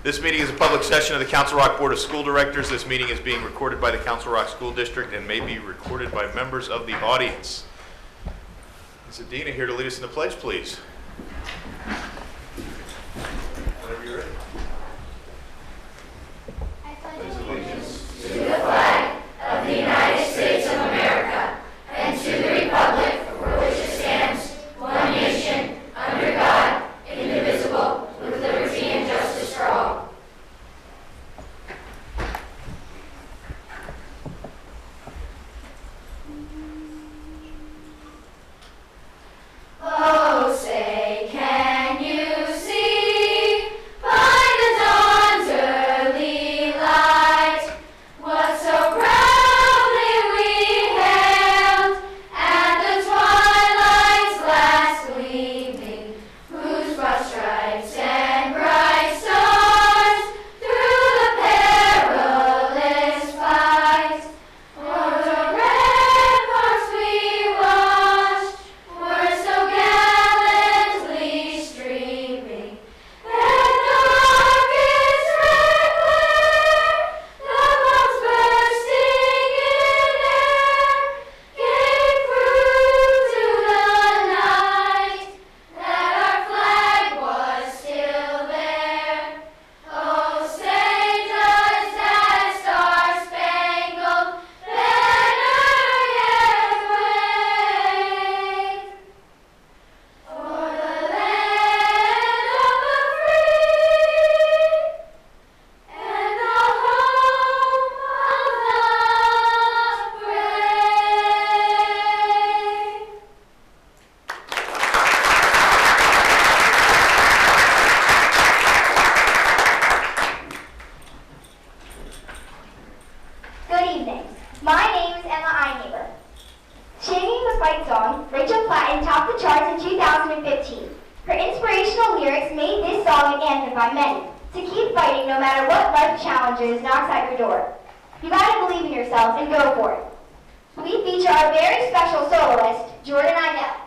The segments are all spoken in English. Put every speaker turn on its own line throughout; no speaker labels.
This meeting is a public session of the Council Rock Board of School Directors. This meeting is being recorded by the Council Rock School District and may be recorded by members of the audience. Is Adina here to lead us in the pledge, please? Whenever you're ready.
I pledge allegiance to the flag of the United States of America and to the republic for which it stands, one nation, under God, indivisible, with liberty and justice for all. Oh, say, can you see by the dawn's early light what so proudly we hailed at the twilight's last gleaming, whose broad stripes and bright stars through the perilous fight o'er the ramparts we watched were so gallantly streaming, that the rockets red glare, the bombs bursting in air, gave proof to the night that our flag was still there. Oh, say does that star-spangled banner yet wave for the land of the free and the home of the brave?
Good evening. My name is Emma Einhaber. Singing the fight song, Rachel Platten topped the charts in 2015. Her inspirational lyrics made this song an anthem by many, to keep fighting no matter what life challenges knocks at your door. You gotta believe in yourself and go for it. We feature our very special soloist, Jordan Idell.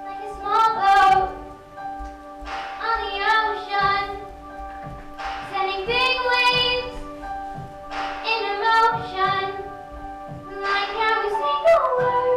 Like a small boat on the ocean, sending big waves into motion. Like how we sing the words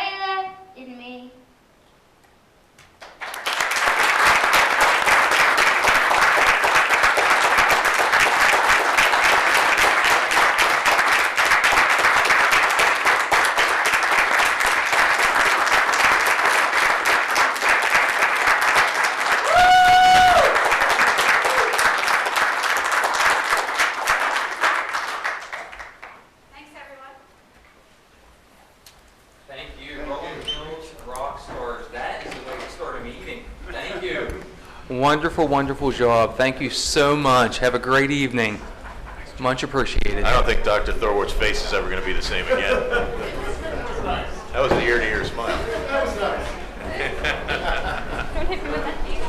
Layla is me.
Thanks, everyone.
Thank you, Rolling Hills rock stars. That is the way to start a meeting. Thank you. Wonderful, wonderful job. Thank you so much. Have a great evening. Much appreciated.
I don't think Dr. Thorwart's face is ever going to be the same again. That was an ear-to-ear smile.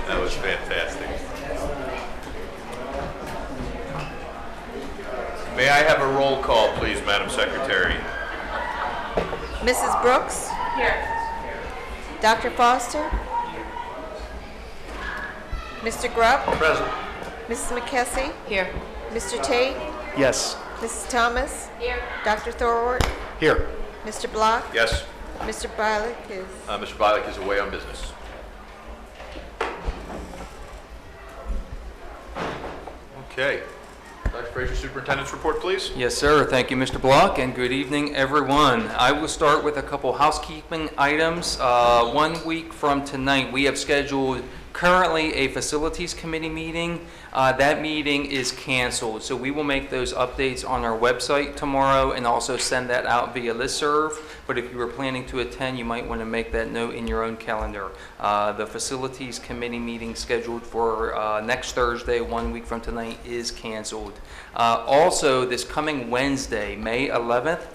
That was fantastic. May I have a roll call, please, Madam Secretary?
Mrs. Brooks?
Here.
Dr. Foster? Mr. Grubb?
Present.
Mrs. McKessie?
Here.
Mr. Tate?
Yes.
Mrs. Thomas?
Here.
Dr. Thorwart?
Here.
Mr. Block?
Yes.
Mr. Bialik is...
Mr. Bialik is away on business. Okay. Dr. Frazier, Superintendent's report, please.
Yes, sir. Thank you, Mr. Block, and good evening, everyone. I will start with a couple housekeeping items. 1 week from tonight, we have scheduled currently a facilities committee meeting. That meeting is canceled, so we will make those updates on our website tomorrow and also send that out via listserv. But if you were planning to attend, you might want to make that note in your own calendar. The facilities committee meeting scheduled for next Thursday, 1 week from tonight, is canceled. Also, this coming Wednesday, May 11th,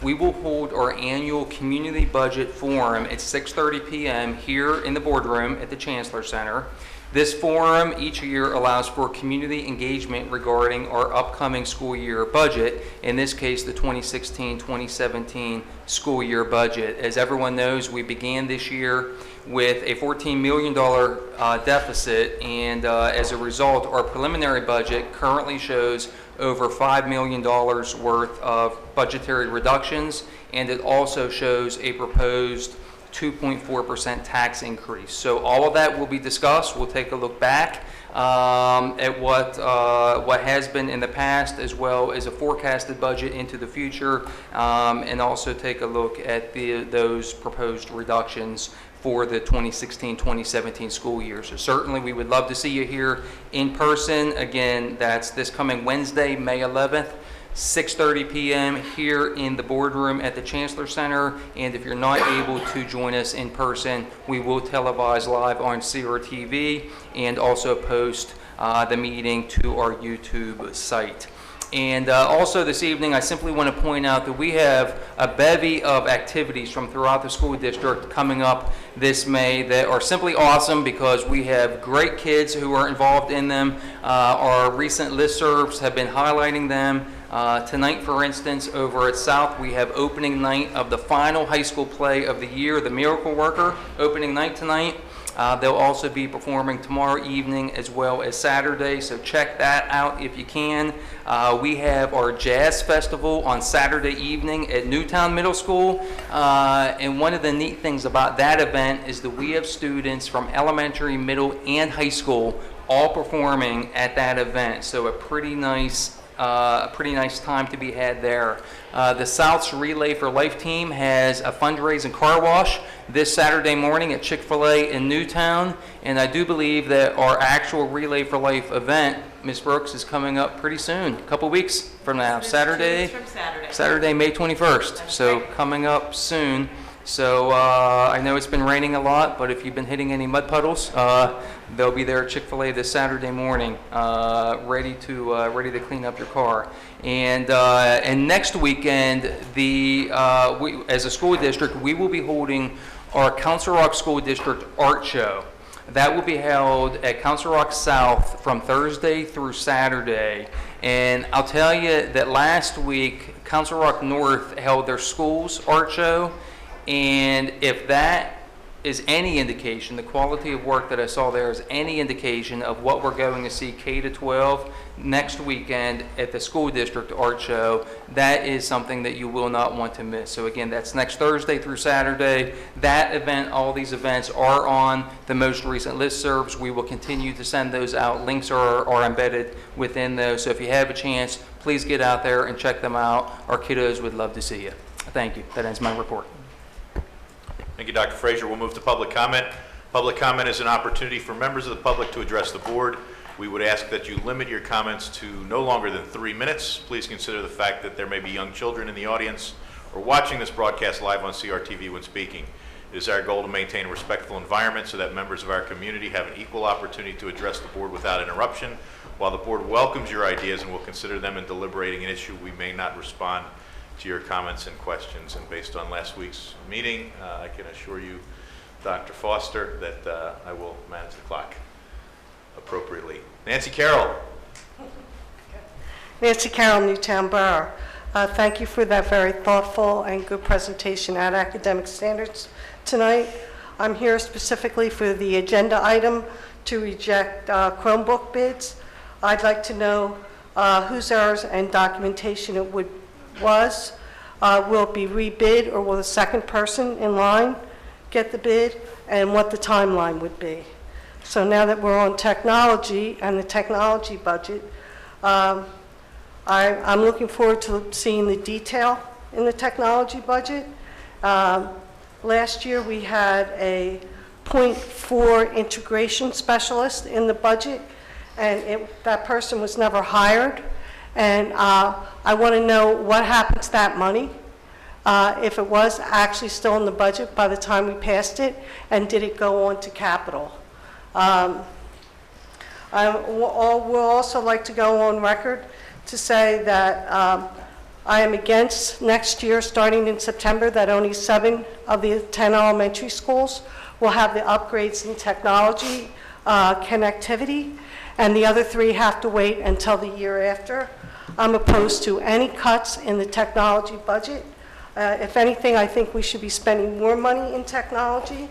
we will hold our annual community budget forum at 6:30 p.m. here in the boardroom at the Chancellor Center. This forum each year allows for community engagement regarding our upcoming school year budget, in this case the 2016-2017 school year budget. As everyone knows, we began this year with a $14 million deficit, and as a result, our preliminary budget currently shows over $5 million worth of budgetary reductions, and it also shows a proposed 2.4% tax increase. So all of that will be discussed. We'll take a look back at what has been in the past, as well as a forecasted budget into the future, and also take a look at those proposed reductions for the 2016-2017 school year. So certainly we would love to see you here in person. Again, that's this coming Wednesday, May 11th, 6:30 p.m. here in the boardroom at the Chancellor Center. And if you're not able to join us in person, we will televise live on CRTV and also post the meeting to our YouTube site. And also this evening, I simply want to point out that we have a bevy of activities from throughout the school district coming up this May that are simply awesome because we have great kids who are involved in them. Our recent listservs have been highlighting them. Tonight, for instance, over at South, we have opening night of the final high school play of the year, The Miracle Worker, opening night tonight. They'll also be performing tomorrow evening as well as Saturday, so check that out if you can. We have our Jazz Festival on Saturday evening at Newtown Middle School, and one of the neat things about that event is that we have students from elementary, middle, and high school all performing at that event, so a pretty nice time to be had there. The South's Relay for Life team has a fundraising car wash this Saturday morning at Chick-fil-A in Newtown, and I do believe that our actual Relay for Life event, Ms. Brooks, is coming up pretty soon, a couple weeks from now, Saturday, May 21st, so coming up soon. So I know it's been raining a lot, but if you've been hitting any mud puddles, they'll be there at Chick-fil-A this Saturday morning, ready to clean up your car. And next weekend, as a school district, we will be holding our Council Rock School District Art Show. That will be held at Council Rock South from Thursday through Saturday. And I'll tell you that last week, Council Rock North held their school's art show. And if that is any indication, the quality of work that I saw there is any indication of what we're going to see K to 12 next weekend at the school district art show, that is something that you will not want to miss. So again, that's next Thursday through Saturday. That event, all these events are on the most recent listservs. We will continue to send those out. Links are embedded within those. So if you have a chance, please get out there and check them out. Our kiddos would love to see you. Thank you. That ends my report.
Thank you, Dr. Frazier. We'll move to public comment. Public comment is an opportunity for members of the public to address the board. We would ask that you limit your comments to no longer than 3 minutes. Please consider the fact that there may be young children in the audience or watching this broadcast live on CRTV when speaking. It is our goal to maintain a respectful environment so that members of our community have an equal opportunity to address the board without interruption. While the board welcomes your ideas and will consider them in deliberating an issue, we may not respond to your comments and questions. And based on last week's meeting, I can assure you, Dr. Foster, that I will manage the clock appropriately. Nancy Carroll.
Nancy Carroll, Newtown Borough. Thank you for that very thoughtful and good presentation at Academic Standards tonight. I'm here specifically for the agenda item to reject Chromebook bids. I'd like to know whose errors and documentation it was. Will it be rebid, or will the second person in line get the bid, and what the timeline would be? So now that we're on technology and the technology budget, I'm looking forward to seeing the detail in the technology budget. Last year we had a 0.4 integration specialist in the budget, and that person was never hired. And I want to know what happened to that money, if it was actually still in the budget by the time we passed it, and did it go on to capital. I will also like to go on record to say that I am against next year, starting in September, that only 7 of the 10 elementary schools will have the upgrades in technology connectivity, and the other 3 have to wait until the year after. I'm opposed to any cuts in the technology budget. If anything, I think we should be spending more money in technology.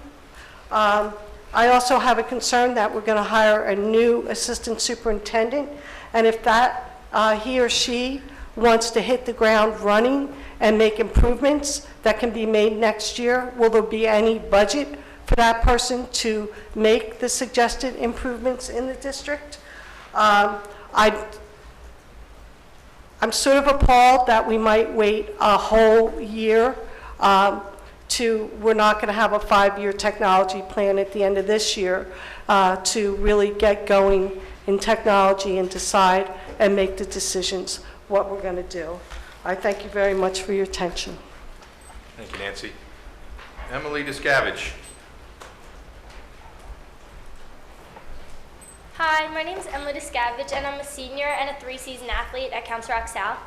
I also have a concern that we're going to hire a new assistant superintendent, and if that he or she wants to hit the ground running and make improvements that can be made next year, will there be any budget for that person to make the suggested improvements in the district? I'm sort of appalled that we might wait a whole year we're not going to have a 5-year technology plan at the end of this year to really get going in technology and decide and make the decisions what we're going to do. I thank you very much for your attention.
Thank you, Nancy. Emily Discavige.
Hi, my name is Emily Discavige, and I'm a senior and a 3-season athlete at Council Rock South.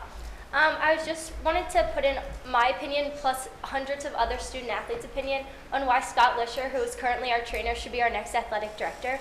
I just wanted to put in my opinion, plus hundreds of other student athletes' opinion, on why Scott Lisher, who is currently our trainer, should be our next athletic director.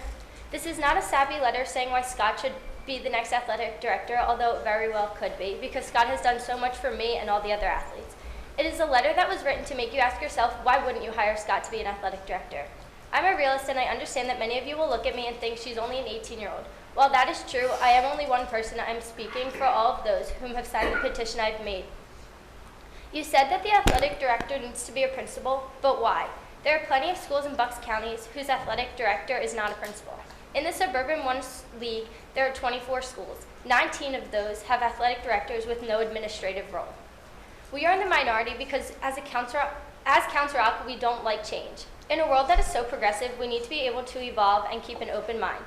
This is not a savvy letter saying why Scott should be the next athletic director, although it very well could be, because Scott has done so much for me and all the other athletes. It is a letter that was written to make you ask yourself, why wouldn't you hire Scott to be an athletic director? I'm a realist, and I understand that many of you will look at me and think she's only an 18-year-old. While that is true, I am only one person. I'm speaking for all of those whom have signed the petition I've made. You said that the athletic director needs to be a principal, but why? There are plenty of schools in Bucks counties whose athletic director is not a principal. In the Suburban 1 League, there are 24 schools. 19 of those have athletic directors with no administrative role. We are in the minority because as Council Rock, we don't like change. In a world that is so progressive, we need to be able to evolve and keep an open mind.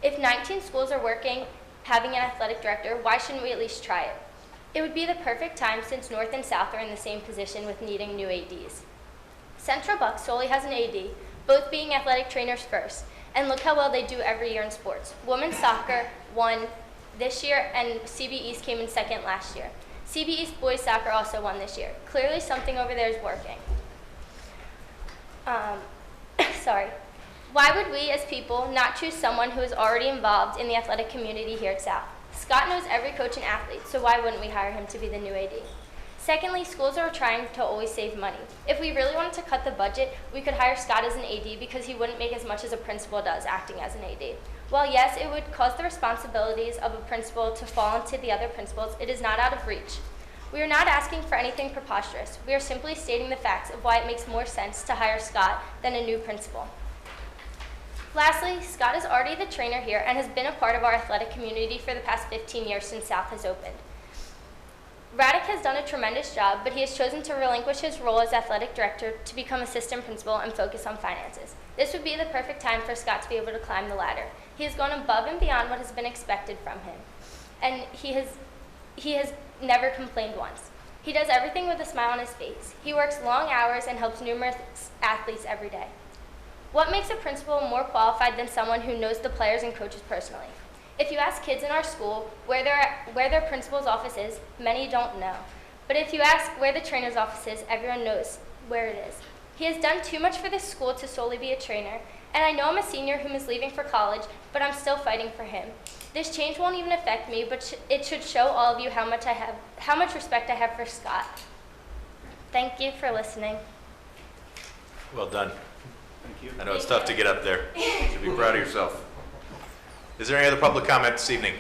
If 19 schools are having an athletic director, why shouldn't we at least try it? It would be the perfect time since North and South are in the same position with needing new ADs. Central Bucks solely has an AD, both being athletic trainers first, and look how well they do every year in sports. Women's soccer won this year, and CB East came in second last year. CB East boys soccer also won this year. Clearly something over there is working. Sorry. Why would we as people not choose someone who is already involved in the athletic community here at South? Scott knows every coach and athlete, so why wouldn't we hire him to be the new AD? Secondly, schools are trying to always save money. If we really wanted to cut the budget, we could hire Scott as an AD because he wouldn't make as much as a principal does acting as an AD. While yes, it would cause the responsibilities of a principal to fall onto the other principals, it is not out of reach. We are not asking for anything preposterous. We are simply stating the facts of why it makes more sense to hire Scott than a new principal. Lastly, Scott is already the trainer here and has been a part of our athletic community for the past 15 years since South has opened. Raddick has done a tremendous job, but he has chosen to relinquish his role as athletic director to become assistant principal and focus on finances. This would be the perfect time for Scott to be able to climb the ladder. He has gone above and beyond what has been expected from him, and he has never complained once. He does everything with a smile on his face. He works long hours and helps numerous athletes every day. What makes a principal more qualified than someone who knows the players and coaches personally? If you ask kids in our school where their principal's office is, many don't know. But if you ask where the trainer's office is, everyone knows where it is. He has done too much for this school to solely be a trainer, and I know I'm a senior who is leaving for college, but I'm still fighting for him. This change won't even affect me, but it should show all of you how much respect I have for Scott. Thank you for listening.
Well done.
Thank you.
I know it's tough to get up there. You should be proud of yourself. Is there any other public comment this evening?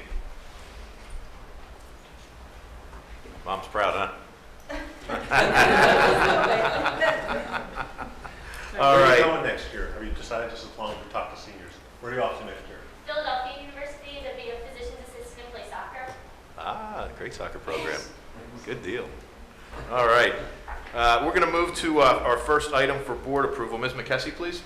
Mom's proud, huh? All
Where are
right.
you going next year? Have you decided just as long as we talk to seniors? Where are you off to next year?
Philadelphia University to be a physician's assistant and play soccer.
Ah, great soccer program. Good deal. All right. We're going to move to our first item for board approval. Ms. McKessie, please.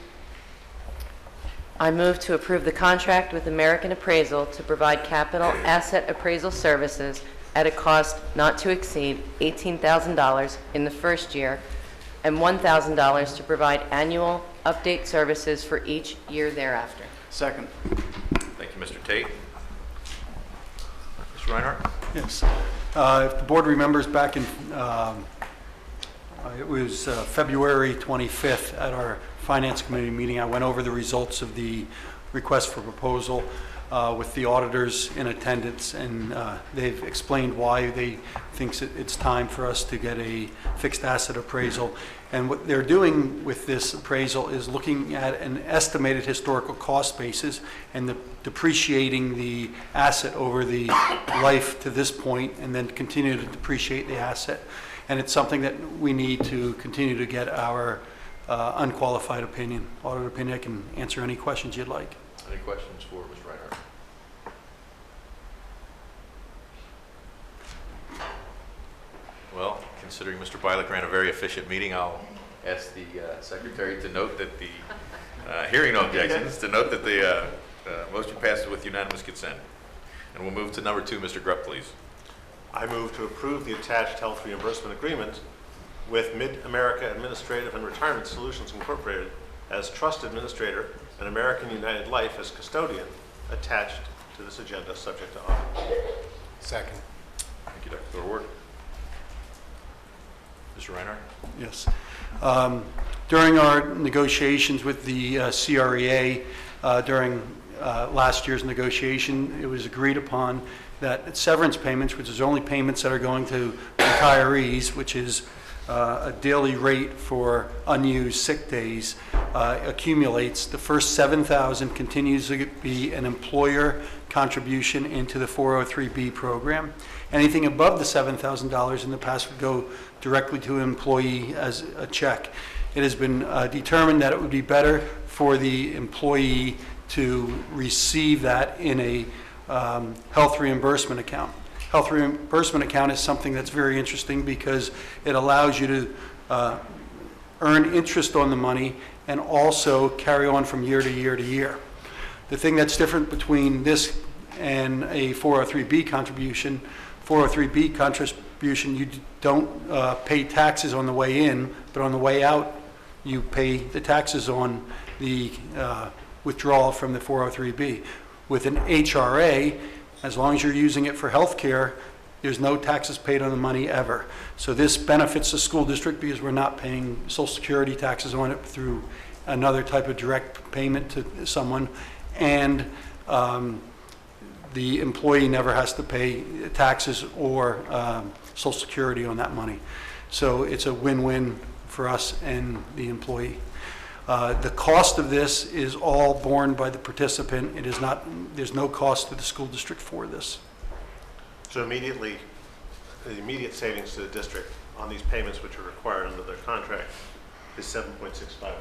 I move to approve the contract with American Appraisal to provide capital asset appraisal services at a cost not to exceed $18,000 in the first year and $1,000 to provide annual update services for each year thereafter.
Second.
Thank you, Mr. Tate. Mr. Reinhardt?
Yes. If the board remembers back in, it was February 25th at our Finance Committee meeting, I went over the results of the request for proposal with the auditors in attendance, and they've explained why they think it's time for us to get a fixed asset appraisal. And what they're doing with this appraisal is looking at an estimated historical cost basis and depreciating the asset over the life to this point, and then continue to depreciate the asset. And it's something that we need to continue to get our unqualified opinion, audit opinion. I can answer any questions you'd like.
Any questions for Mr. Reinhardt? Well, considering Mr. Bialik ran a very efficient meeting, I'll ask the secretary to note that the, hearing no objections, to note that the motion passes with unanimous consent. And we'll move to number 2, Mr. Grupp, please.
I move to approve the attached health reimbursement agreement with Mid-America Administrative and Retirement Solutions Incorporated as trust administrator and American United Life as custodian, attached to this agenda, subject to audit.
Second.
Thank you, Dr. Thorward. Mr. Reinhardt?
Yes. During our negotiations with the CREA, during last year's negotiation, it was agreed upon that severance payments, which is only payments that are going to retirees, which is a daily rate for unused sick days, accumulates. The first $7,000 continues to be an employer contribution into the 403B program. Anything above the $7,000 in the past would go directly to an employee as a check. It has been determined that it would be better for the employee to receive that in a health reimbursement account. Health reimbursement account is something that's very interesting because it allows you to earn interest on the money and also carry on from year to year to year. The thing that's different between this and a 403B contribution, 403B contribution, you don't pay taxes on the way in, but on the way out, you pay the taxes on the withdrawal from the 403B. With an HRA, as long as you're using it for health care, there's no taxes paid on the money ever. So this benefits the school district because we're not paying Social Security taxes on it through another type of direct payment to someone, and the employee never has to pay taxes or Social Security on that money. So it's a win-win for us and the employee. The cost of this is all borne by the participant. It is not, there's no cost to the school district for this.
So immediately, the immediate savings to the district on these payments which are required under their contract is 7.65%.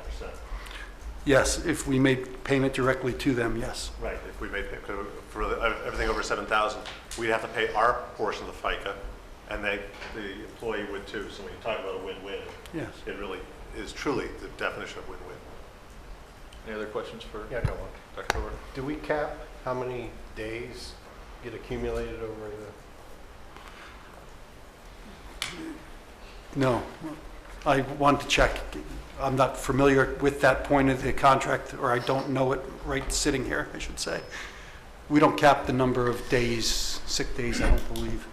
Yes, if we made payment directly to them, yes.
Right. If we made, for everything over 7,000, we'd have to pay our portion of the FICA, and the employee would too. So when you talk about a win-win,
Yes.
it really is truly the definition of win-win.
Any other questions for
Yeah, I got one.
Dr. Howard?
Do we cap how many days get accumulated over the?
No. I wanted to check. I'm not familiar with that point of the contract, or I don't know it right sitting here, I should say. We don't cap the number of days, sick days, I don't believe.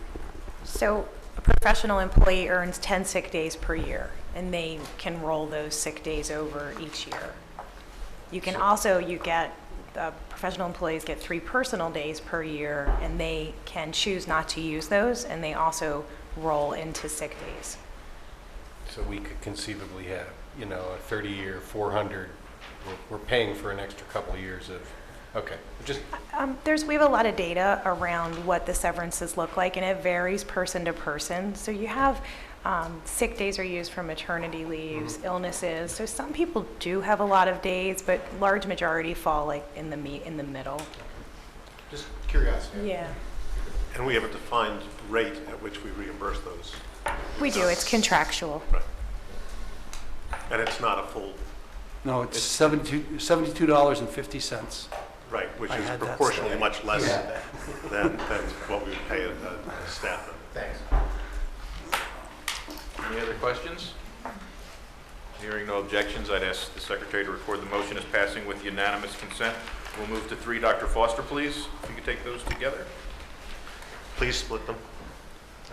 So a professional employee earns 10 sick days per year, and they can roll those sick days over each year. You can also, professional employees get 3 personal days per year, and they can choose not to use those, and they also roll into sick days.
So we could conceivably have, you know, a 30-year, 400. We're paying for an extra couple of years of, okay. Just
We have a lot of data around what the severances look like, and it varies person to person. So you have sick days are used for maternity leaves, illnesses. So some people do have a lot of days, but large majority fall like in the middle.
just curiosity.
Yeah,
And we have a defined rate at which we reimburse those.
we do. It's contractual.
Right. And it's not a full,
No, it's $72.50.
right, which
I
is
had that
proportionally
today.
much less than what we would pay a staff member.
Thanks.
Any other questions? Hearing no objections, I'd ask the secretary to record the motion as passing with unanimous consent. We'll move to 3. Dr. Foster, please. If you could take those together.
Please split them.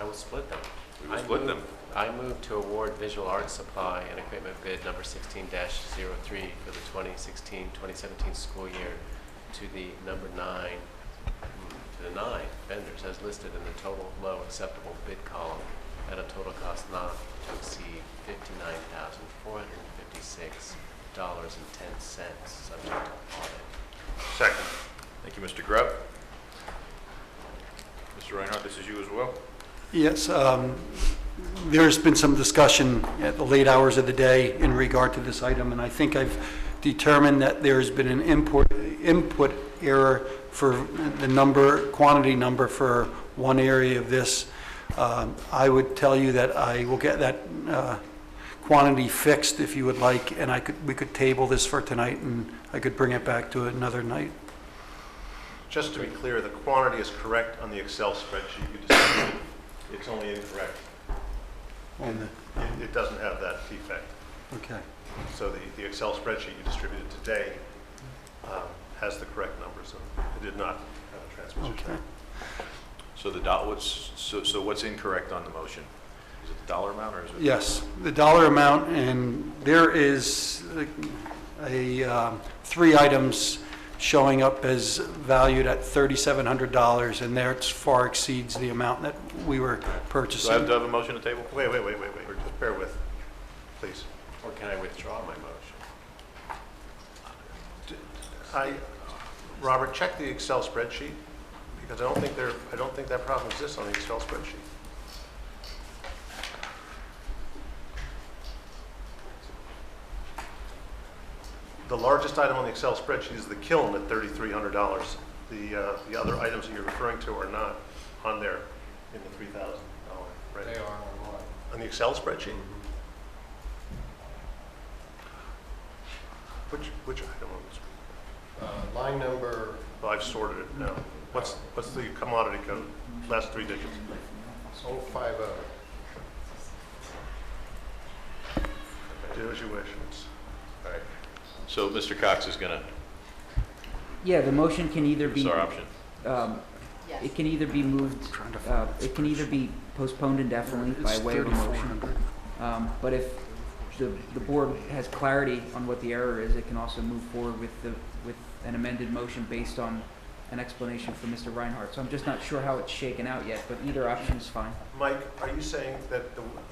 I will split them.
We will split them.
I move to award visual art supply and equipment bid number 16-03 for the 2016-2017 school year to the number 9 vendors as listed in the total low acceptable bid column at a total cost not to exceed $59,456.10, subject to audit.
Second.
Thank you, Mr. Grubb. Mr. Reinhardt, this is you as well.
Yes, there's been some discussion at the late hours of the day in regard to this item, and I think I've determined that there's been an input error for the quantity number for one area of this. I would tell you that I will get that quantity fixed if you would like, and we could table this for tonight, and I could bring it back to another night.
Just to be clear, the quantity is correct on the Excel spreadsheet you distributed. It's only incorrect. It doesn't have that defect.
Okay.
So the Excel spreadsheet you distributed today has the correct numbers. It did not have a transmission.
Okay.
So what's incorrect on the motion? Is it the dollar amount or is it?
Yes, the dollar amount, and there is a 3 items showing up as valued at $3,700, and that far exceeds the amount that we were purchasing.
Do I have a motion to table?
Wait. Just bear with, please.
Or can I withdraw my motion?
Robert, check the Excel spreadsheet, because I don't think that problem exists on the Excel spreadsheet. The largest item on the Excel spreadsheet is the kiln at $3,300. The other items that you're referring to are not on there in the $3,000 rate.
They are online.
On the Excel spreadsheet? Which item on this?
Line number,
Well, I've sorted it now. What's the commodity code? Last 3 digits.
050.
Do as you wish.
All right. So Mr. Cox is going to,
Yeah, the motion can either
it's
be,
our option.
it can either be moved, it can either be postponed indefinitely by way of a motion. But if the board has clarity on what the error is, it can also move forward with an amended motion based on an explanation from Mr. Reinhardt. So I'm just not sure how it's shaken out yet, but either option is fine.
Mike, are you saying that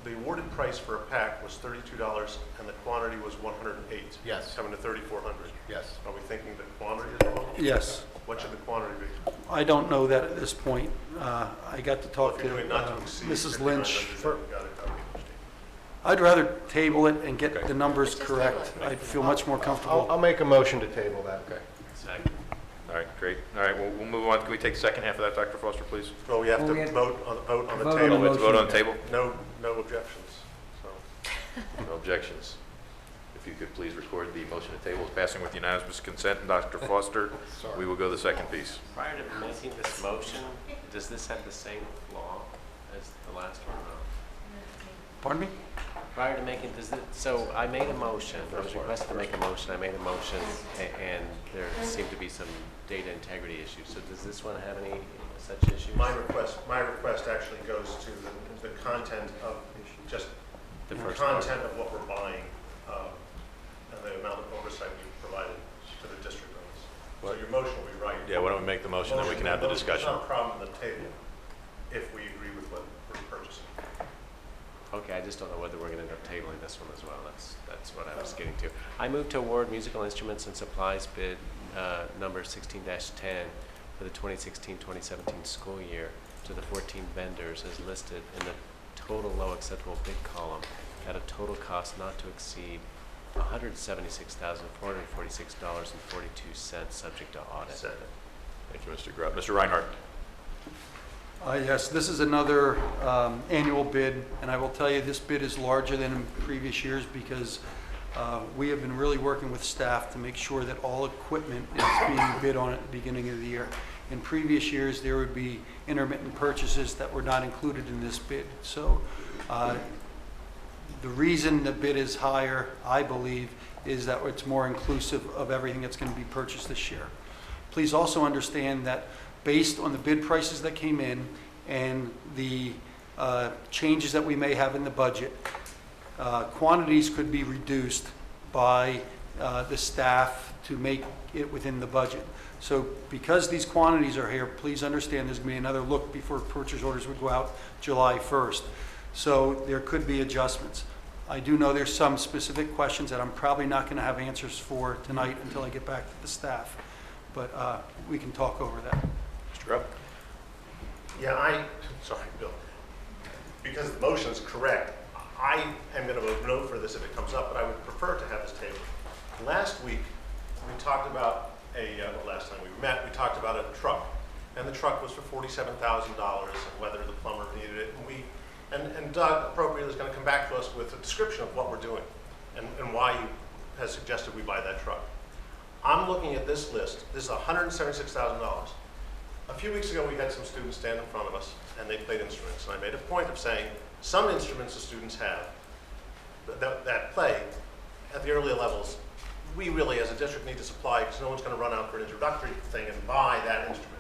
the awarded price for a pack was $32 and the quantity was 108?
Yes.
Coming to 3,400?
Yes.
Are we thinking the quantity is wrong?
Yes.
What should the quantity be?
I don't know that at this point. I got to talk
If you're doing
to
not to exceed
Mrs.
5,900,
Lynch.
then we've got to copy the state.
I'd rather table it and get
Okay.
the numbers
Just
correct.
table it.
I'd feel much more comfortable.
I'll make a motion to table that.
Okay.
Second.
All right, great. All right, we'll move on. Can we take the second half of that, Dr. Foster, please?
Well, we have
Well,
to
we have-
vote on the
Vote on
Oh,
the
table.
we have to vote on the
motion.
table?
No objections. So,
No objections. If you could please record the motion to table is passing with unanimous consent. And Dr. Foster, we will go to the second piece.
Prior to making this motion, does this have the same flaw as the last one? No.
Pardon me?
Prior to making, so I made a motion, I was requested to make a motion, I made a motion, and there seemed to be some data integrity issues. So does this one have any such issues?
my request actually goes to the content of just
The
the
first
content of what we're buying and the amount of oversight we've provided to the district on this. So
What?
your motion will be right.
Yeah, why don't we make the motion, then we can have the discussion.
It's not a problem at the table if we agree with what we're purchasing.
Okay, I just don't know whether we're going to end up tabling this one as well. That's what I was getting to. I move to award musical instruments and supplies bid number 16-10 for the 2016-2017 school year to the 14 vendors as listed in the total low acceptable bid column at a total cost not to exceed $176,446.42, subject to audit.
Second.
Thank you, Mr. Grubb. Mr. Reinhardt?
Yes, this is another annual bid, and I will tell you, this bid is larger than in previous years because we have been really working with staff to make sure that all equipment is being bid on at the beginning of the year. In previous years, there would be intermittent purchases that were not included in this bid. So the reason the bid is higher, I believe, is that it's more inclusive of everything that's going to be purchased this year. Please also understand that based on the bid prices that came in and the changes that we may have in the budget, quantities could be reduced by the staff to make it within the budget. So because these quantities are here, please understand there's going to be another look before purchase orders would go out July 1st. So there could be adjustments. I do know there's some specific questions that I'm probably not going to have answers for tonight until I get back to the staff. But we can talk over that.
Mr. Grubb?
Yeah, sorry, Bill. Because the motion is correct, I am going to vote no for this if it comes up, but I would prefer to have this table. Last week, we talked about last time we met, we talked about a truck. And the truck was for $47,000 and whether the plumber needed it. And Doug appropriately is going to come back to us with a description of what we're doing and why he has suggested we buy that truck. I'm looking at this list. This is $176,000. A few weeks ago, we had some students stand in front of us, and they played instruments. And I made a point of saying some instruments the students have that play at the earlier levels, we really, as a district, need to supply because no one's going to run out for an introductory thing and buy that instrument.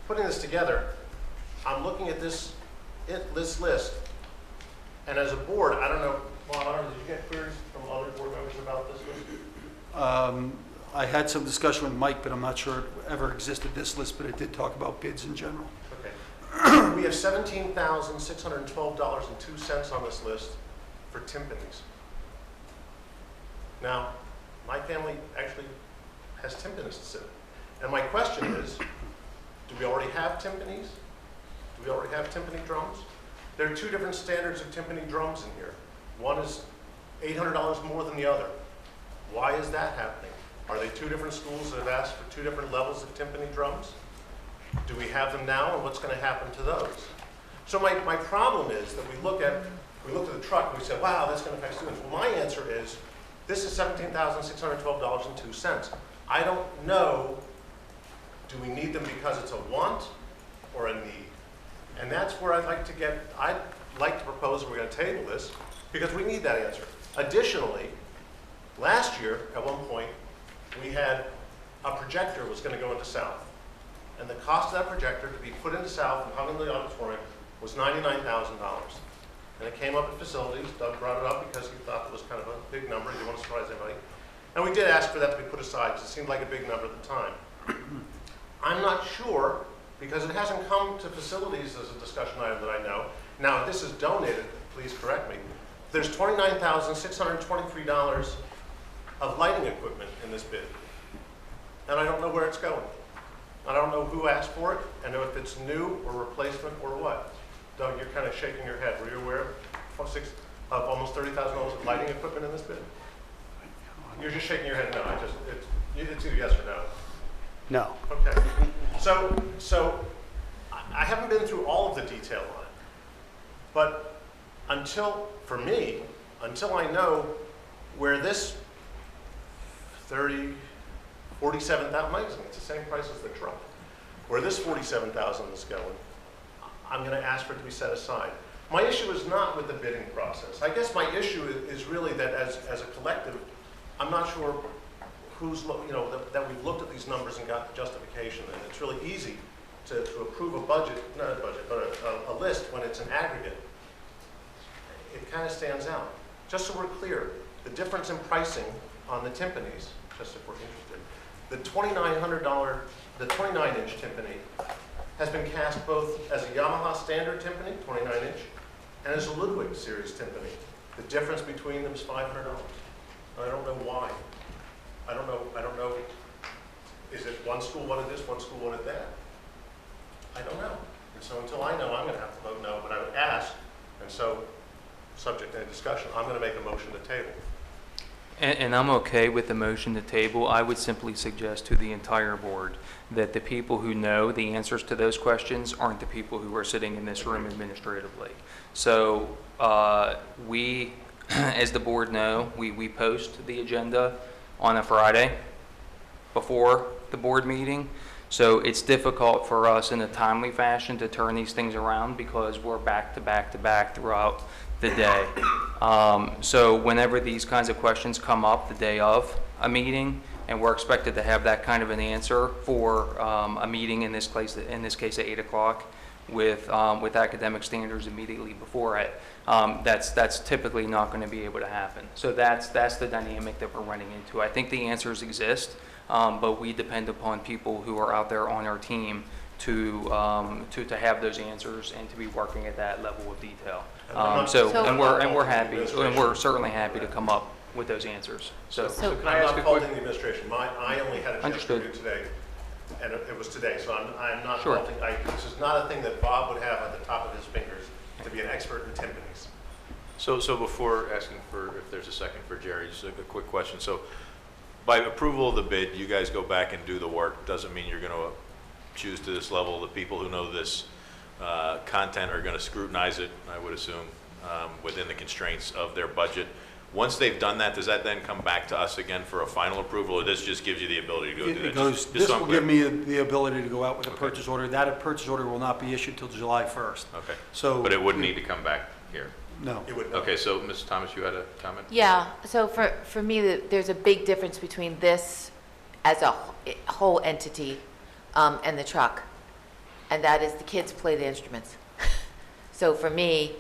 Putting this together, I'm looking at this list, and as a board, I don't know, Juan, did you get queries from other board members about this list?
I had some discussion with Mike, but I'm not sure it ever existed this list, but it did talk about bids in general.
Okay. We have $17,612.02 on this list for timpanis. Now, my family actually has timpanists in it. And my question is, do we already have timpanis? Do we already have timpani drums? There are two different standards of timpani drums in here. One is $800 more than the other. Why is that happening? Are they two different schools that have asked for two different levels of timpani drums? Do we have them now, and what's going to happen to those? So my problem is that we look at the truck and we say, wow, that's going to affect students. Well, my answer is, this is $17,612.02. I don't know, do we need them because it's a want or a need? And that's where I'd like to propose we're going to table this because we need that answer. Additionally, last year, at one point, we had a projector was going to go into South. And the cost of that projector to be put into South and hung in the auditorium was $99,000. And it came up at facilities. Doug brought it up because he thought it was kind of a big number. He didn't want to surprise anybody. And we did ask for that to be put aside because it seemed like a big number at the time. I'm not sure, because it hasn't come to facilities as a discussion item that I know. Now, if this is donated, please correct me. There's $29,623 of lighting equipment in this bid. And I don't know where it's going. I don't know who asked for it, and if it's new or replacement or what. Doug, you're kind of shaking your head. Were you aware of almost $30,000 of lighting equipment in this bid? You're just shaking your head no. It's either yes or no.
No.
Okay. So I haven't been through all of the detail on it. But until I know where this $47,000, it's the same price as the truck, where this $47,000 is going, I'm going to ask for it to be set aside. My issue is not with the bidding process. I guess my issue is really that as a collective, I'm not sure that we've looked at these numbers and got justification. And it's really easy to approve a budget, not a budget, but a list when it's an aggregate. It kind of stands out. Just so we're clear, the difference in pricing on the timpanis, just if we're interested, the $29-inch timpani has been cast both as a Yamaha standard timpani, 29-inch, and as a Ludwig series timpani. The difference between them is $500. I don't know why. I don't know. Is it one school wanted this, one school wanted that? I don't know. And so until I know, I'm going to have to vote no. But I would ask, and so subject to any discussion, I'm going to make a motion to table.
And I'm okay with the motion to table. I would simply suggest to the entire board that the people who know the answers to those questions aren't the people who are sitting in this room administratively. So we, as the board know, we post the agenda on a Friday before the board meeting. So it's difficult for us in a timely fashion to turn these things around because we're back to back to back throughout the day. So whenever these kinds of questions come up the day of a meeting, and we're expected to have that kind of an answer for a meeting in this case at 8 o'clock with academic standards immediately before it, that's typically not going to be able to happen. So that's the dynamic that we're running into. I think the answers exist, but we depend upon people who are out there on our team to have those answers and to be working at that level of detail. And we're certainly happy to come up with those answers. So
can I ask a faulting the administration? I only had a chance to do today, and it was today, so I'm not faulting. This is not a thing that Bob would have at the top of his fingers to be an expert in timpanis.
So before asking for if there's a second for Jerry, just a quick question. So by approval of the bid, you guys go back and do the work. Doesn't mean you're going to choose to this level. The people who know this content are going to scrutinize it, I would assume, within the constraints of their budget. Once they've done that, does that then come back to us again for a final approval, or this just gives you the ability to go do that?
This will give me the ability to go out with a purchase order. That purchase order will not be issued till July 1st.
Okay.
So,
but it wouldn't need to come back here?
No.
It would.
Okay, so Ms. Thomas, you had a comment?
Yeah, so for me, there's a big difference between this as a whole entity and the truck, and that is the kids play the instruments. So for me,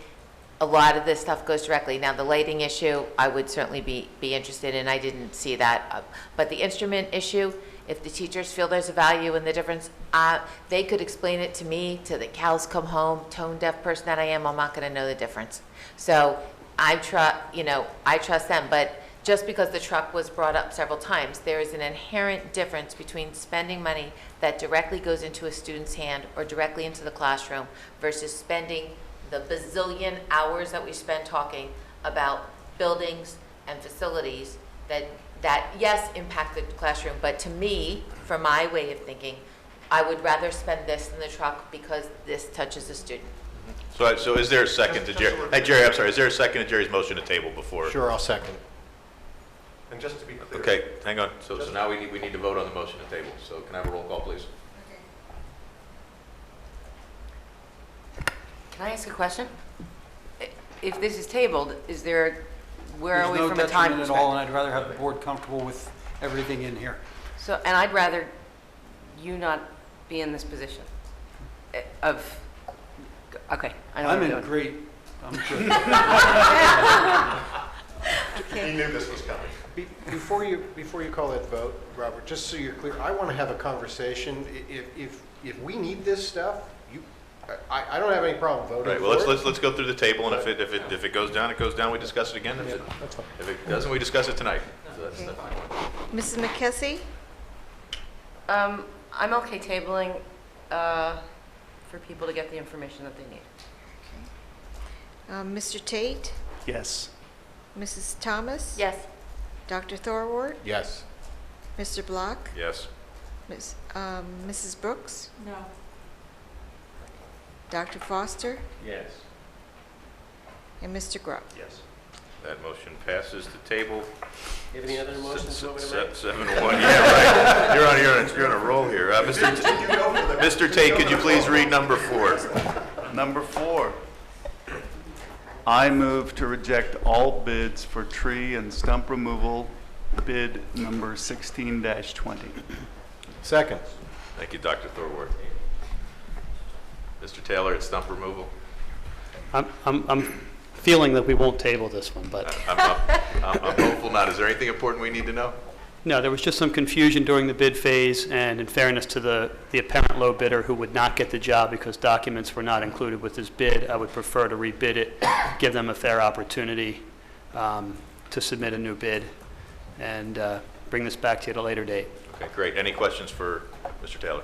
a lot of this stuff goes directly. Now, the lighting issue, I would certainly be interested in. I didn't see that. But the instrument issue, if the teachers feel there's a value in the difference, they could explain it to me, to the cows come home, tone deaf person that I am, I'm not going to know the difference. So I trust them. But just because the truck was brought up several times, there is an inherent difference between spending money that directly goes into a student's hand or directly into the classroom versus spending the bazillion hours that we spend talking about buildings and facilities that yes, impact the classroom, but to me, for my way of thinking, I would rather spend this than the truck because this touches the student.
So is there a second to Jerry? Hey, Jerry, I'm sorry. Is there a second to Jerry's motion to table before?
Sure, I'll second.
And just to be clear.
Okay, hang on. So now we need to vote on the motion to table. So can I have a roll call, please?
Can I ask a question? If this is tabled, where are we from a time perspective?
There's no detriment at all, and I'd rather have the board comfortable with everything in here.
So, and I'd rather you not be in this position of, okay. I know
I'm
what
in
you're doing.
great, I'm good.
He knew this was coming.
Before you call that vote, Robert, just so you're clear, I want to have a conversation. If we need this stuff, I don't have any problem voting
Right,
for
well,
it.
let's go through the table, and if it goes down, it goes down, we discuss it again.
That's fine.
If it doesn't, we discuss it tonight. So that's
Okay.
fine.
Mrs. McKessie?
I'm okay tabling for people to get the information that they need.
Mr. Tate?
Yes.
Mrs. Thomas?
Yes.
Dr. Thorward?
Yes.
Mr. Block?
Yes.
Mrs. Brooks?
No.
Dr. Foster?
Yes.
And Mr. Grubb?
Yes.
That motion passes to table.
You have any other motions you want me to make?
7-1, yeah, right. You're on a roll here. Mr. Tate, could you please read number 4?
Number 4, I move to reject all bids for tree and stump removal, bid number 16-20.
Second.
Thank you, Dr. Thorward. Mr. Taylor, it's stump removal.
I'm feeling that we won't table this one, but
I'm hopeful not. Is there anything important we need to know?
no, there was just some confusion during the bid phase, and in fairness to the apparent low bidder who would not get the job because documents were not included with his bid, I would prefer to rebid it, give them a fair opportunity to submit a new bid, and bring this back to you at a later date.
Okay, great. Any questions for Mr. Taylor?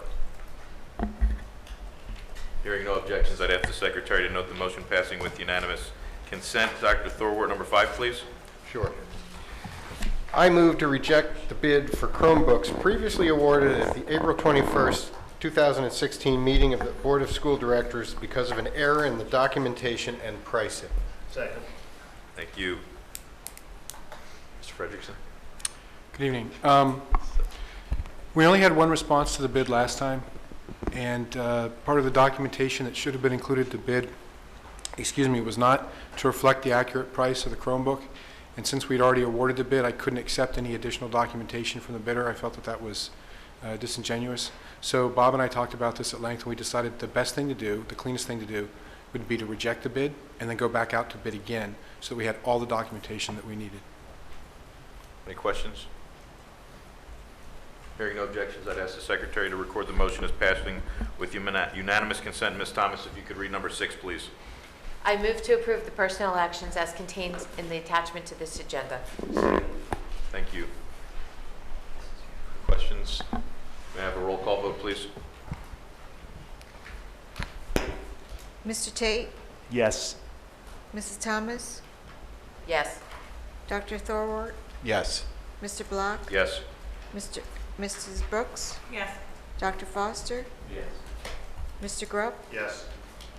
Hearing no objections, I'd ask the Secretary to note the motion passing with unanimous consent. Dr. Thorward, number 5, please.
Sure. I move to reject the bid for Chromebooks previously awarded at the April 21st, 2016 meeting of the Board of School Directors because of an error in the documentation and pricing.
Second.
Thank you. Mr. Frederickson?
Good evening. We only had one response to the bid last time, and part of the documentation that should have been included to bid, was not to reflect the accurate price of the Chromebook. And since we'd already awarded the bid, I couldn't accept any additional documentation from the bidder. I felt that that was disingenuous. So Bob and I talked about this at length, and we decided the best thing to do, the cleanest thing to do, would be to reject the bid and then go back out to bid again, so we had all the documentation that we needed.
Any questions? Hearing no objections, I'd ask the Secretary to record the motion as passing with unanimous consent. Ms. Thomas, if you could read number 6, please.
I move to approve the personnel actions as contained in the attachment to this agenda.
Thank you. Questions? May I have a roll call vote, please?
Mr. Tate?
Yes.
Mrs. Thomas?
Yes.
Dr. Thorward?
Yes.
Mr. Block?
Yes.
Mrs. Brooks?
Yes.
Dr. Foster?
Yes.
Mr. Grubb?
Yes.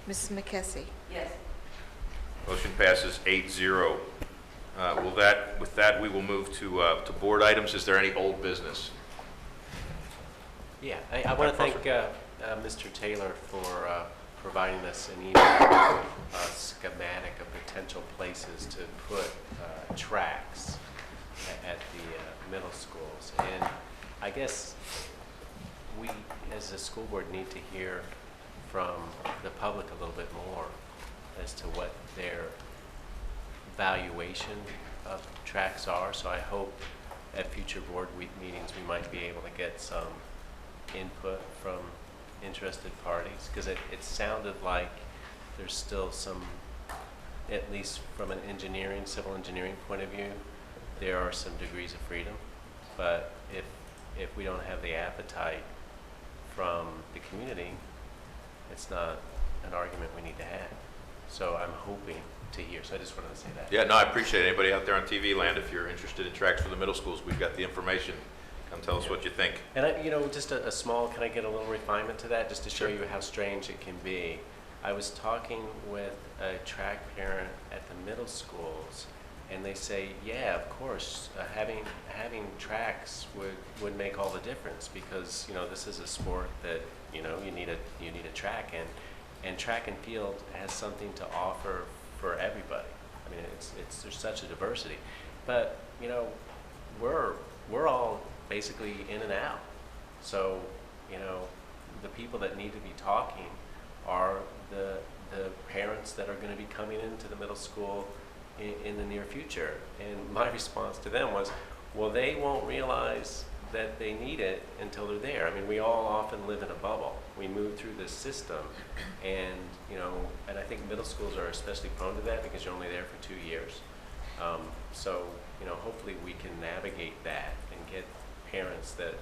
Mrs. McKessie?
Yes.
Motion passes 8-0. With that, we will move to board items. Is there any old business?
Yeah, I want to thank Mr. Taylor for providing us an email schematic of potential places to put tracks at the middle schools. And I guess we, as a school board, need to hear from the public a little bit more as to what their valuation of tracks are. So I hope at future board meetings we might be able to get some input from interested parties, because it sounded like there's still some, at least from an civil engineering point of view, there are some degrees of freedom. But if we don't have the appetite from the community, it's not an argument we need to have. So I'm hoping to hear. So I just wanted to say that.
Yeah, no, I appreciate it. Anybody out there on TV land, if you're interested in tracks for the middle schools, we've got the information. Come tell us what you think.
And just a small, can I get a little refinement to that, just to show you how strange it can be? I was talking with a track parent at the middle schools, and they say, yeah, of course, having tracks would make all the difference, because this is a sport that you need a track, and track and field has something to offer for everybody. I mean, there's such a diversity, but we're all basically in and out. So the people that need to be talking are the parents that are going to be coming into the middle school in the near future. And my response to them was, well, they won't realize that they need it until they're there. I mean, we all often live in a bubble. We move through this system, and and I think middle schools are especially prone to that because you're only there for 2 years. So hopefully we can navigate that and get parents that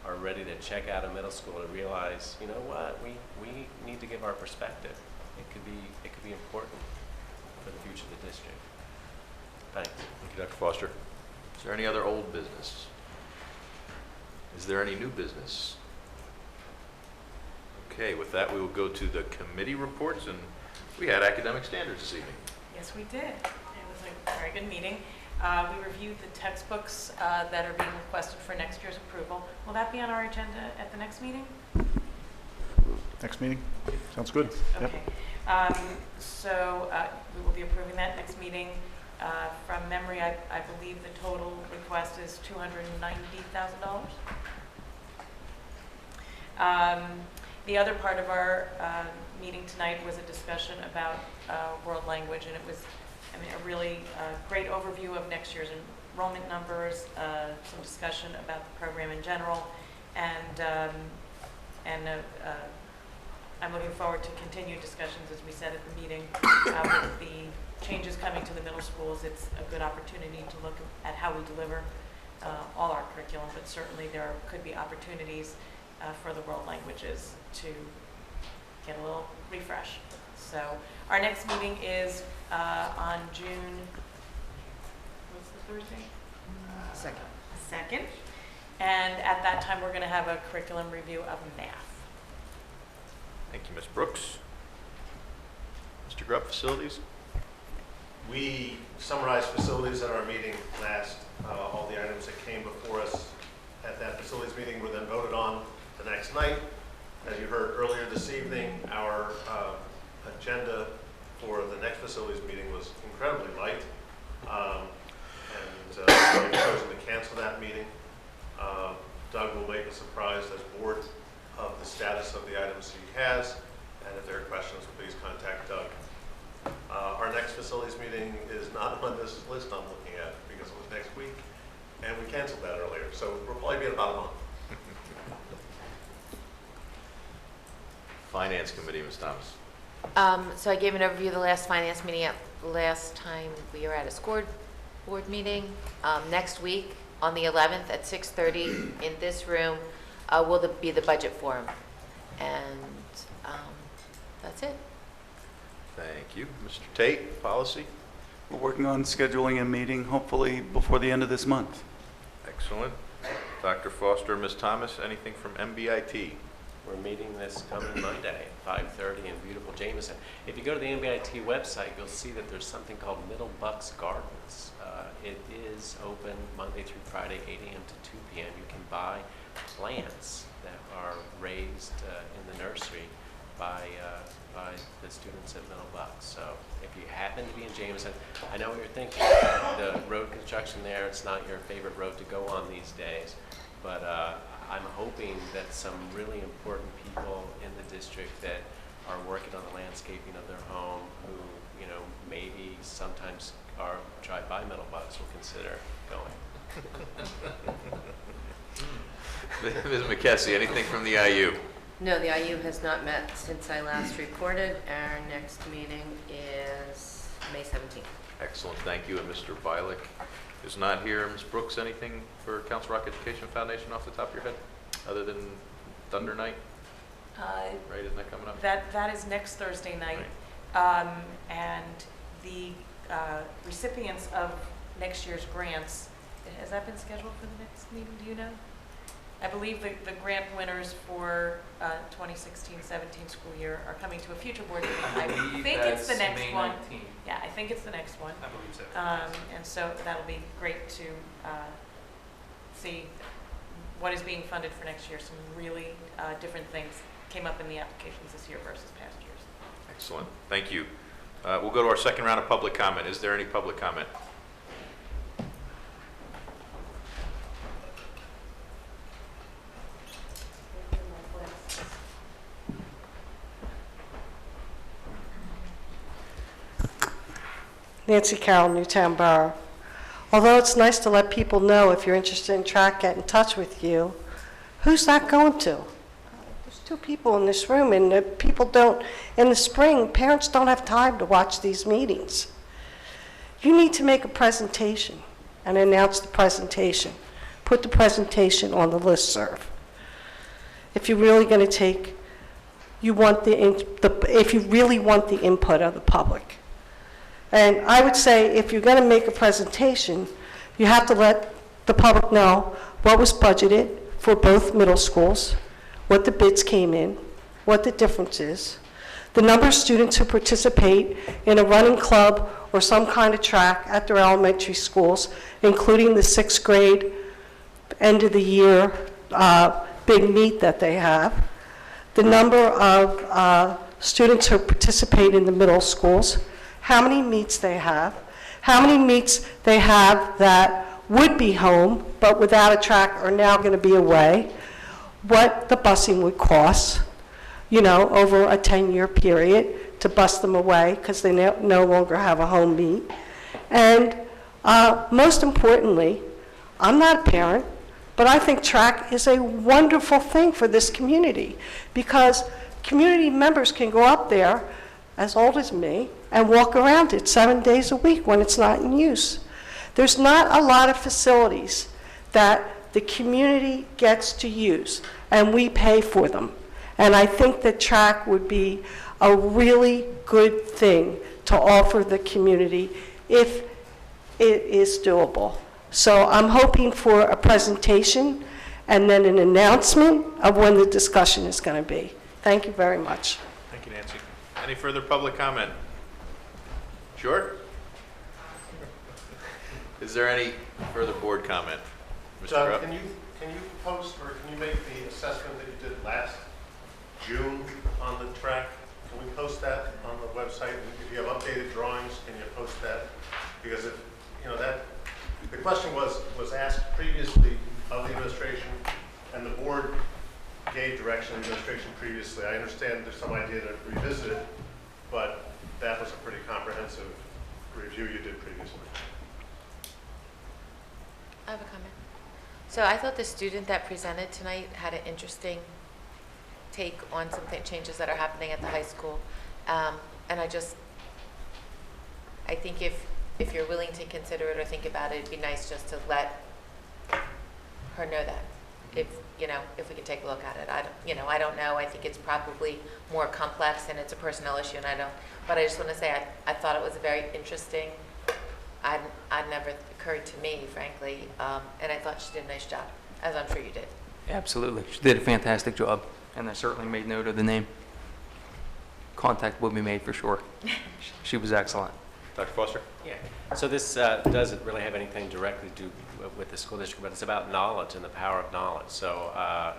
are ready to check out of middle school to realize, you know what, we need to give our perspective. It could be important for the future of the district. Thanks.
Thank you, Dr. Foster. Is there any other old business? Is there any new business? Okay, with that, we will go to the committee reports, and we had academic standards this evening.
Yes, we did. It was a very good meeting. We reviewed the textbooks that are being requested for next year's approval. Will that be on our agenda at the next meeting?
Next meeting? Sounds good.
Okay. So we will be approving that next meeting. From memory, I believe the total request is $290,000. The other part of our meeting tonight was a discussion about world language, and it was, a really great overview of next year's enrollment numbers, some discussion about the program in general, and I'm looking forward to continued discussions, as we said at the meeting, with the changes coming to the middle schools. It's a good opportunity to look at how we deliver all our curriculum, but certainly there could be opportunities for the world languages to get a little refresh. So our next meeting is on June, what's the Thursday? 2nd. And at that time, we're going to have a curriculum review of math.
Thank you, Ms. Brooks. Mr. Grubb, facilities?
We summarized facilities at our meeting last. All the items that came before us at that facilities meeting were then voted on the next night. As you heard earlier this evening, our agenda for the next facilities meeting was incredibly light. We've chosen to cancel that meeting. Doug will make us apprised as board of the status of the items he has, and if there are questions, please contact Doug. Our next facilities meeting is not on this list I'm looking at because it was next week, and we canceled that earlier, so we'll probably be in about a month.
Finance Committee, Ms. Thomas.
So I gave an overview of the last finance meeting last time we were at a school board meeting. Next week on the 11th at 6:30 in this room will be the budget forum, and that's it.
Thank you. Mr. Tate, policy?
We're working on scheduling a meeting, hopefully before the end of this month.
Excellent. Dr. Foster, Ms. Thomas, anything from MBIT?
We're meeting this coming Monday at 5:30 in beautiful Jameson. If you go to the MBIT website, you'll see that there's something called Middle Bucks Gardens. It is open Monday through Friday, 8 a.m. to 2 p.m. You can buy plants that are raised in the nursery by the students at Middle Bucks. So if you happen to be in Jameson, I know what you're thinking. The road construction there, it's not your favorite road to go on these days, but I'm hoping that some really important people in the district that are working on the landscaping of their home, who maybe sometimes drive by Middle Bucks, will consider going.
Ms. McKessie, anything from the IU?
No, the IU has not met since I last reported. Our next meeting is May 17th.
Excellent, thank you. And Mr. Bialik is not here. Ms. Brooks, anything for Council Rock Education Foundation off the top of your head, other than Thunder Night? Right, isn't that coming up?
That is next Thursday night.
Right.
And the recipients of next year's grants, has that been scheduled for the next meeting? Do you know? I believe the grant winners for 2016-17 school year are coming to a future board meeting. I think it's the next
May
one.
19th.
Yeah, I think it's the next one.
I believe so.
And so that'll be great to see what is being funded for next year. Some really different things came up in the applications this year versus past years.
Excellent, thank you. We'll go to our second round of public comment. Is there any public comment?
Nancy Carroll, Newtown Borough. Although it's nice to let people know if you're interested in track, get in touch with you, who's that going to? There's 2 people in this room, and people don't, in the spring, parents don't have time to watch these meetings. You need to make a presentation and announce the presentation. Put the presentation on the listserv. If you're really going to take, if you really want the input of the public. And I would say if you're going to make a presentation, you have to let the public know what was budgeted for both middle schools, what the bids came in, what the difference is, the number of students who participate in a running club or some kind of track at their elementary schools, including the 6th grade end of the year big meet that they have, the number of students who participate in the middle schools, how many meets they have, how many meets they have that would be home but without a track are now going to be away, what the busing would cost, over a 10-year period to bus them away because they no longer have a home meet. And most importantly, I'm not a parent, but I think track is a wonderful thing for this community because community members can go up there as old as me and walk around it 7 days a week when it's not in use. There's not a lot of facilities that the community gets to use, and we pay for them. And I think that track would be a really good thing to offer the community if it is doable. So I'm hoping for a presentation and then an announcement of when the discussion is going to be. Thank you very much.
Thank you, Nancy. Any further public comment? Sure? Is there any further board comment? Mr.
John,
Rupp?
can you post or can you make the assessment that you did last June on the track? Can we post that on the website? And if you have updated drawings, can you post that? Because if, the question was asked previously of the administration, and the board gave direction to the administration previously. I understand there's some idea to revisit it, but that was a pretty comprehensive review you did previously.
I have a comment. So I thought the student that presented tonight had an interesting take on some changes that are happening at the high school. And I think if you're willing to consider it or think about it, it'd be nice just to let her know that. If we could take a look at it. I don't know. I think it's probably more complex and it's a personnel issue, and but I just want to say I thought it was very interesting. I'd never occurred to me, frankly, and I thought she did a nice job, as I'm sure you did.
Absolutely. She did a fantastic job, and I certainly made note of the name. Contact will be made for sure. She was excellent.
Dr. Foster?
Yeah. So this doesn't really have anything directly to do with the school district, but it's about knowledge and the power of knowledge. So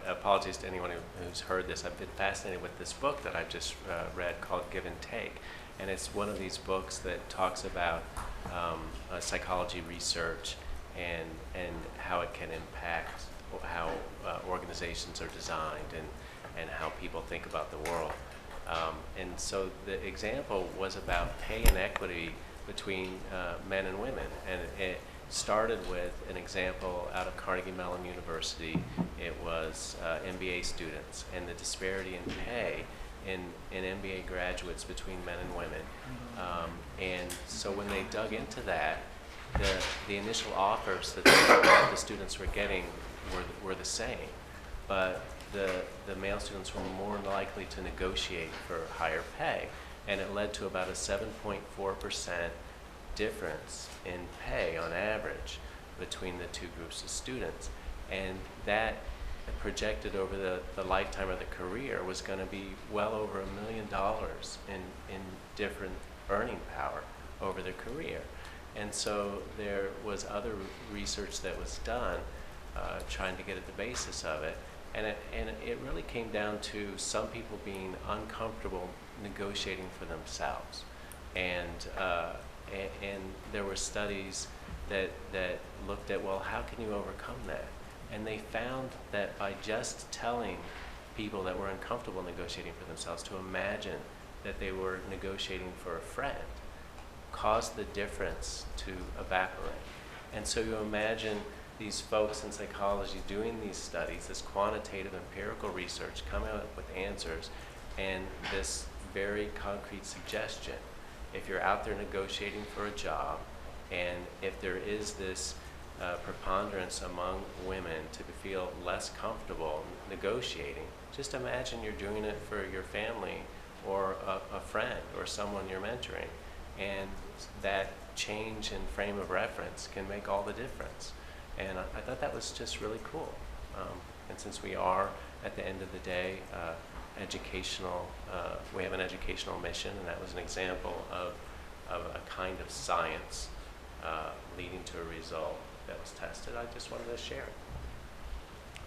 apologies to anyone who's heard this. I've been fascinated with this book that I've just read called Give and Take. And it's one of these books that talks about psychology research and how it can impact how organizations are designed and how people think about the world. And so the example was about pay inequity between men and women. And it started with an example out of Carnegie Mellon University. It was MBA students and the disparity in pay in MBA graduates between men and women. And so when they dug into that, the initial offers that the students were getting were the same, but the male students were more likely to negotiate for higher pay, and it led to about a 7.4% difference in pay on average between the two groups of students. And that projected over the lifetime of the career was going to be well over $1 million in different earning power over their career. And so there was other research that was done trying to get at the basis of it. And it really came down to some people being uncomfortable negotiating for themselves. And there were studies that looked at, well, how can you overcome that? And they found that by just telling people that were uncomfortable negotiating for themselves to imagine that they were negotiating for a friend cause the difference to evaporate. And so you imagine these folks in psychology doing these studies, this quantitative empirical research, coming up with answers, and this very concrete suggestion. If you're out there negotiating for a job, and if there is this preponderance among women to feel less comfortable negotiating, just imagine you're doing it for your family or a friend or someone you're mentoring, and that change in frame of reference can make all the difference. And I thought that was just really cool. And since we are, at the end of the day, educational, we have an educational mission, and that was an example of a kind of science leading to a result that was tested. I just wanted to share it.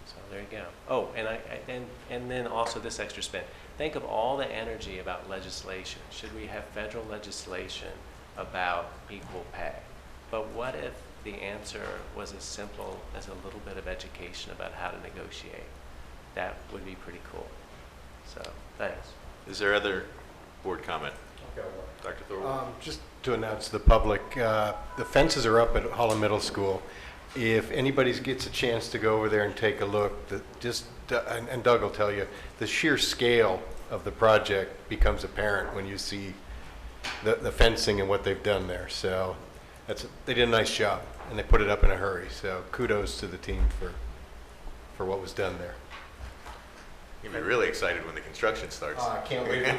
So there you go. Oh, and then also this extra spin. Think of all the energy about legislation. Should we have federal legislation about equal pay? But what if the answer was as simple as a little bit of education about how to negotiate? That would be pretty cool. So, thanks.
Is there other board comment? Dr. Thorwald?
Just to announce to the public, the fences are up at Holland Middle School. If anybody gets a chance to go over there and take a look, and Doug will tell you, the sheer scale of the project becomes apparent when you see the fencing and what they've done there. So they did a nice job, and they put it up in a hurry. So kudos to the team for what was done there.
You'll be really excited when the construction starts.
I can't wait for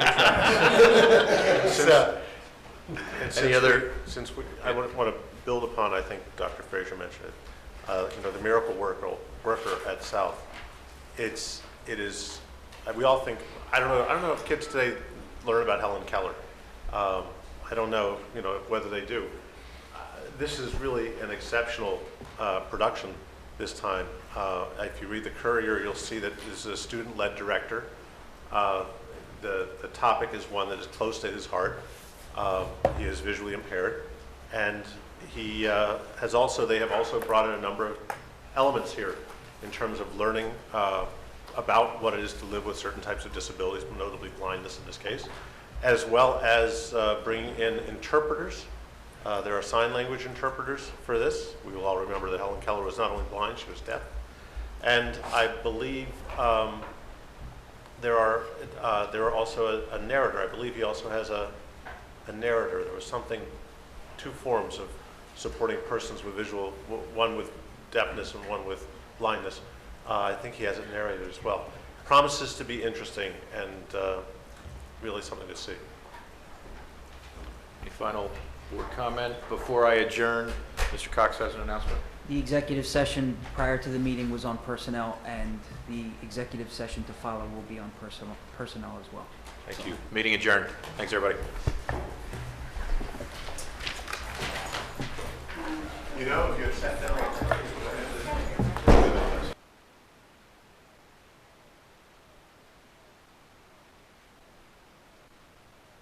the
Since I want to build upon, I think Dr. Fraser mentioned it, the miracle worker at South. It is, we all think, I don't know if kids today learn about Helen Keller. I don't know, whether they do. This is really an exceptional production this time. If you read the Courier, you'll see that this is a student-led director. The topic is one that is close to his heart. He is visually impaired, and they have also brought in a number of elements here in terms of learning about what it is to live with certain types of disabilities, notably blindness in this case, as well as bringing in interpreters. There are sign language interpreters for this. We will all remember that Helen Keller was not only blind, she was deaf. And I believe there are also a narrator. I believe he also has a narrator. There was two forms of supporting persons with visual, one with deafness and one with blindness. I think he has it narrated as well. Promises to be interesting and really something to see.
Any final board comment before I adjourn? Mr. Cox has an announcement.
The executive session prior to the meeting was on personnel, and the executive session to follow will be on personnel as well.
Thank you. Meeting adjourned. Thanks, everybody.
If you had sat down.